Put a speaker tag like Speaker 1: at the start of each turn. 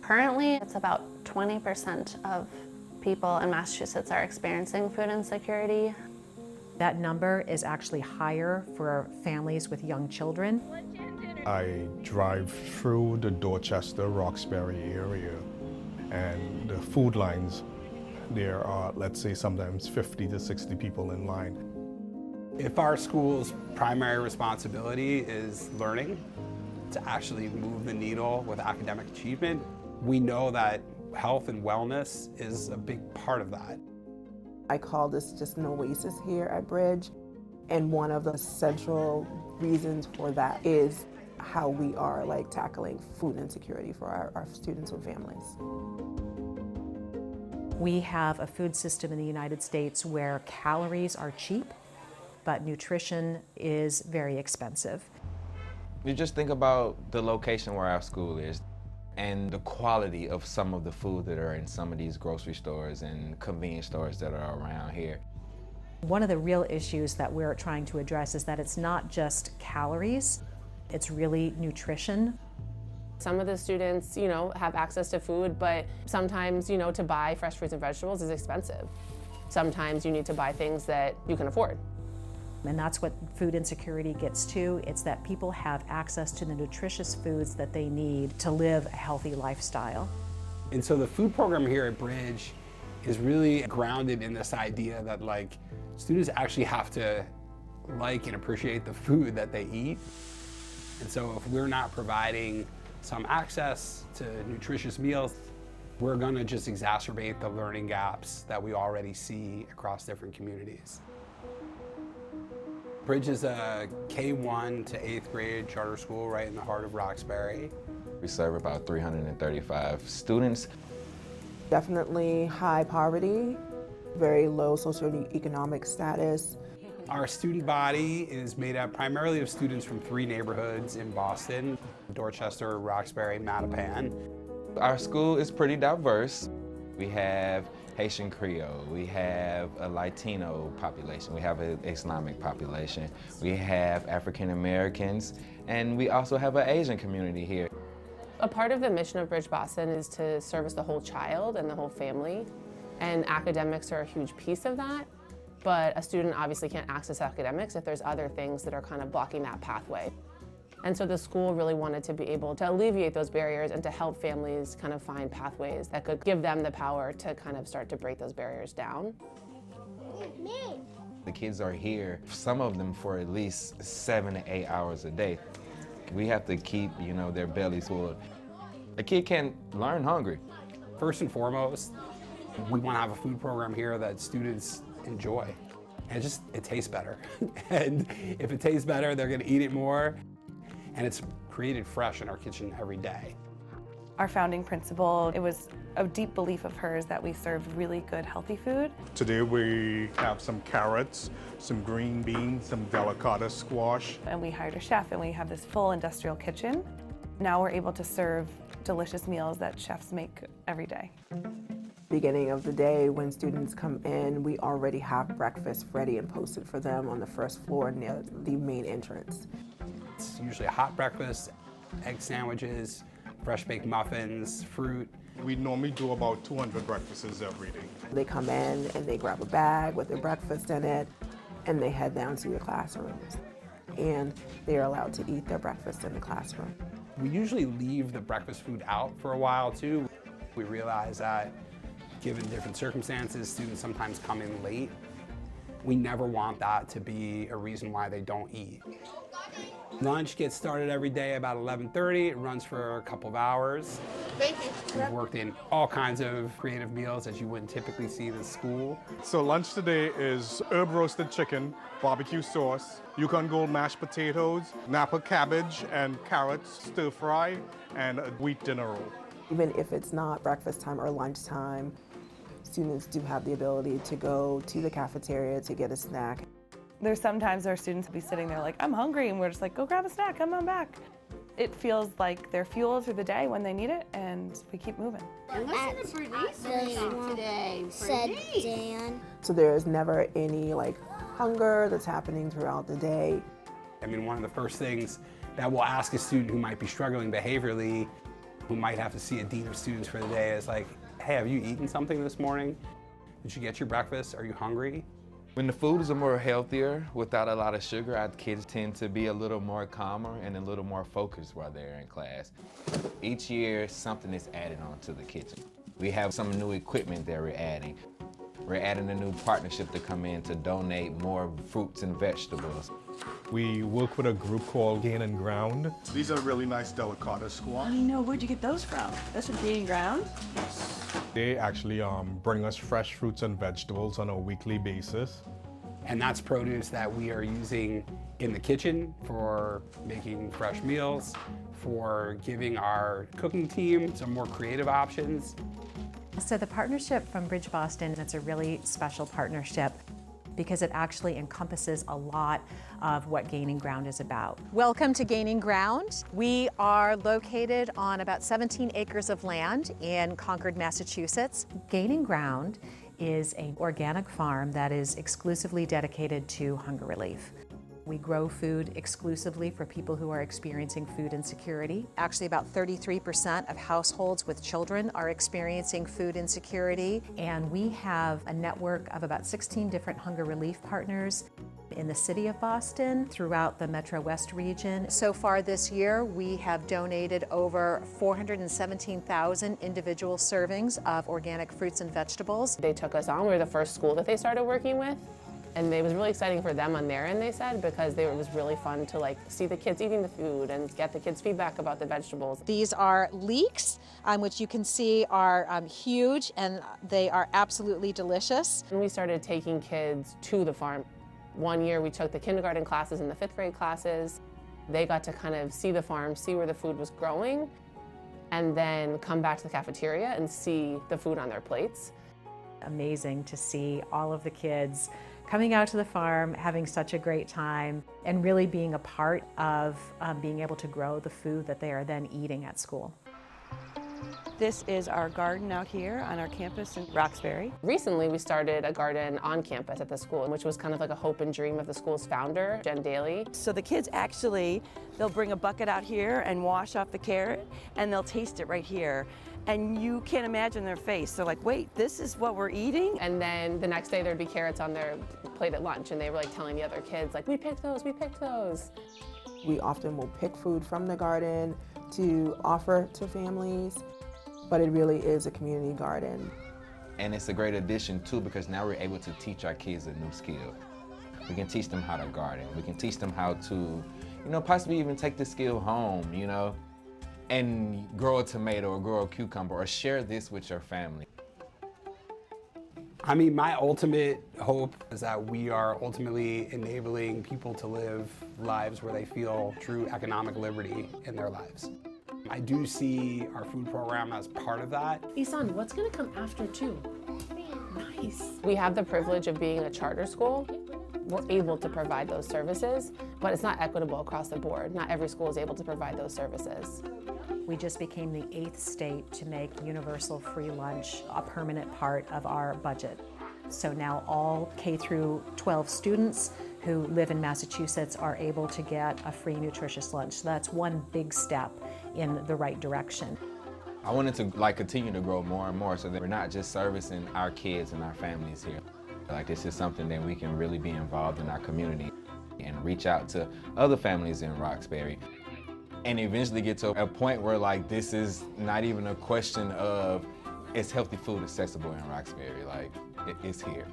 Speaker 1: Currently, it's about 20% of people in Massachusetts are experiencing food insecurity.
Speaker 2: That number is actually higher for families with young children.
Speaker 3: I drive through the Dorchester, Roxbury area, and the food lines, there are, let's say, sometimes 50 to 60 people in line.
Speaker 4: If our school's primary responsibility is learning, to actually move the needle with academic achievement, we know that health and wellness is a big part of that.
Speaker 5: I call this just an oasis here at Bridge, and one of the central reasons for that is how we are tackling food insecurity for our students and families.
Speaker 2: We have a food system in the United States where calories are cheap, but nutrition is very expensive.
Speaker 6: You just think about the location where our school is and the quality of some of the food that are in some of these grocery stores and convenience stores that are around here.
Speaker 2: One of the real issues that we're trying to address is that it's not just calories, it's really nutrition.
Speaker 7: Some of the students, have access to food, but sometimes, to buy fresh fruits and vegetables is expensive. Sometimes you need to buy things that you can afford.
Speaker 2: And that's what food insecurity gets to. It's that people have access to the nutritious foods that they need to live a healthy lifestyle.
Speaker 4: And so the food program here at Bridge is really grounded in this idea that students actually have to like and appreciate the food that they eat. And so if we're not providing some access to nutritious meals, we're gonna just exacerbate the learning gaps that we already see across different communities. Bridge is a K-1 to 8th grade charter school right in the heart of Roxbury.
Speaker 6: We serve about 335 students.
Speaker 5: Definitely high poverty, very low socioeconomic status.
Speaker 4: Our student body is made up primarily of students from 3 neighborhoods in Boston: Dorchester, Roxbury, Mattapan.
Speaker 6: Our school is pretty diverse. We have Haitian Creole, we have a Latino population, we have an Islamic population, we have African Americans, and we also have an Asian community here.
Speaker 7: A part of the mission of Bridge Boston is to service the whole child and the whole family, and academics are a huge piece of that. But a student obviously can't access academics if there's other things that are kind of blocking that pathway. And so the school really wanted to be able to alleviate those barriers and to help families kind of find pathways that could give them the power to kind of start to break those barriers down.
Speaker 6: The kids are here, some of them for at least 7 to 8 hours a day. We have to keep, their bellies full. A kid can't learn hungry.
Speaker 4: First and foremost, we want to have a food program here that students enjoy. And it tastes better. And if it tastes better, they're going to eat it more. And it's created fresh in our kitchen every day.
Speaker 8: Our founding principle, it was a deep belief of hers that we serve really good, healthy food.
Speaker 3: Today we have some carrots, some green beans, some delicata squash.
Speaker 8: And we hired a chef and we have this full industrial kitchen. Now we're able to serve delicious meals that chefs make every day.
Speaker 5: Beginning of the day, when students come in, we already have breakfast ready and posted for them on the first floor near the main entrance.
Speaker 4: It's usually a hot breakfast, egg sandwiches, fresh baked muffins, fruit.
Speaker 3: We normally do about 200 breakfasts every day.
Speaker 5: They come in and they grab a bag with their breakfast in it, and they head down to their classrooms. And they are allowed to eat their breakfast in the classroom.
Speaker 4: We usually leave the breakfast food out for a while too. We realize that given different circumstances, students sometimes come in late. We never want that to be a reason why they don't eat. Lunch gets started every day about 11:30. It runs for a couple of hours.
Speaker 9: Thank you.
Speaker 4: We've worked in all kinds of creative meals that you wouldn't typically see in school.
Speaker 3: So lunch today is herb roasted chicken, barbecue sauce, Yukon Gold mashed potatoes, Napa cabbage and carrots stir fry, and a wheat dinner roll.
Speaker 5: Even if it's not breakfast time or lunchtime, students do have the ability to go to the cafeteria to get a snack.
Speaker 8: There's sometimes our students will be sitting there like, I'm hungry, and we're just like, go grab a snack, come on back. It feels like they're fuel through the day when they need it, and we keep moving.
Speaker 9: And listen to Bernice today.
Speaker 10: Said Dan.
Speaker 5: So there is never any hunger that's happening throughout the day.
Speaker 4: I mean, one of the first things that we'll ask a student who might be struggling behaviorally who might have to see a dean of students for the day is like, hey, have you eaten something this morning? Did you get your breakfast? Are you hungry?
Speaker 6: When the food is more healthier, without a lot of sugar, our kids tend to be a little more calmer and a little more focused while they're in class. Each year, something is added on to the kitchen. We have some new equipment that we're adding. We're adding a new partnership to come in to donate more fruits and vegetables.
Speaker 3: We work with a group called Gain and Ground.
Speaker 10: These are really nice delicata squash.
Speaker 11: I know, where'd you get those from? That's from Gaining Ground?
Speaker 3: They actually bring us fresh fruits and vegetables on a weekly basis.
Speaker 4: And that's produce that we are using in the kitchen for making fresh meals, for giving our cooking team some more creative options.
Speaker 2: So the partnership from Bridge Boston, it's a really special partnership because it actually encompasses a lot of what Gaining Ground is about. Welcome to Gaining Ground. We are located on about 17 acres of land in Concord, Massachusetts. Gaining Ground is an organic farm that is exclusively dedicated to hunger relief. We grow food exclusively for people who are experiencing food insecurity. Actually, about 33% of households with children are experiencing food insecurity. And we have a network of about 16 different hunger relief partners in the city of Boston, throughout the Metro West region. So far this year, we have donated over 417,000 individual servings of organic fruits and vegetables.
Speaker 7: They took us on. We were the first school that they started working with. And it was really exciting for them on their end, they said, because it was really fun to see the kids eating the food and get the kids' feedback about the vegetables.
Speaker 2: These are leeks, which you can see are huge, and they are absolutely delicious.
Speaker 7: And we started taking kids to the farm. One year we took the kindergarten classes and the 5th grade classes. They got to kind of see the farm, see where the food was growing, and then come back to the cafeteria and see the food on their plates.
Speaker 2: Amazing to see all of the kids coming out to the farm, having such a great time, and really being a part of being able to grow the food that they are then eating at school.
Speaker 11: This is our garden out here on our campus in Roxbury.
Speaker 7: Recently, we started a garden on campus at the school, which was kind of like a hope and dream of the school's founder, Jen Daly.
Speaker 11: So the kids actually, they'll bring a bucket out here and wash off the carrot, and they'll taste it right here. And you can't imagine their face. They're like, wait, this is what we're eating?
Speaker 7: And then the next day there'd be carrots on their plate at lunch, and they were telling the other kids, we picked those, we picked those.
Speaker 5: We often will pick food from the garden to offer to families, but it really is a community garden.
Speaker 6: And it's a great addition too, because now we're able to teach our kids a new skill. We can teach them how to garden. We can teach them how to, possibly even take the skill home, and grow a tomato or grow a cucumber or share this with your family.
Speaker 4: I mean, my ultimate hope is that we are ultimately enabling people to live lives where they feel true economic liberty in their lives. I do see our food program as part of that.
Speaker 7: Isan, what's gonna come after too? Nice. We have the privilege of being a charter school. We're able to provide those services, but it's not equitable across the board. Not every school is able to provide those services.
Speaker 2: We just became the 8th state to make universal free lunch a permanent part of our budget. So now all K through 12 students who live in Massachusetts are able to get a free nutritious lunch. So that's one big step in the right direction.
Speaker 6: I wanted to continue to grow more and more so that we're not just servicing our kids and our families here. This is something that we can really be involved in our community and reach out to other families in Roxbury. And eventually get to a point where this is not even a question of is healthy food accessible in Roxbury? It's here.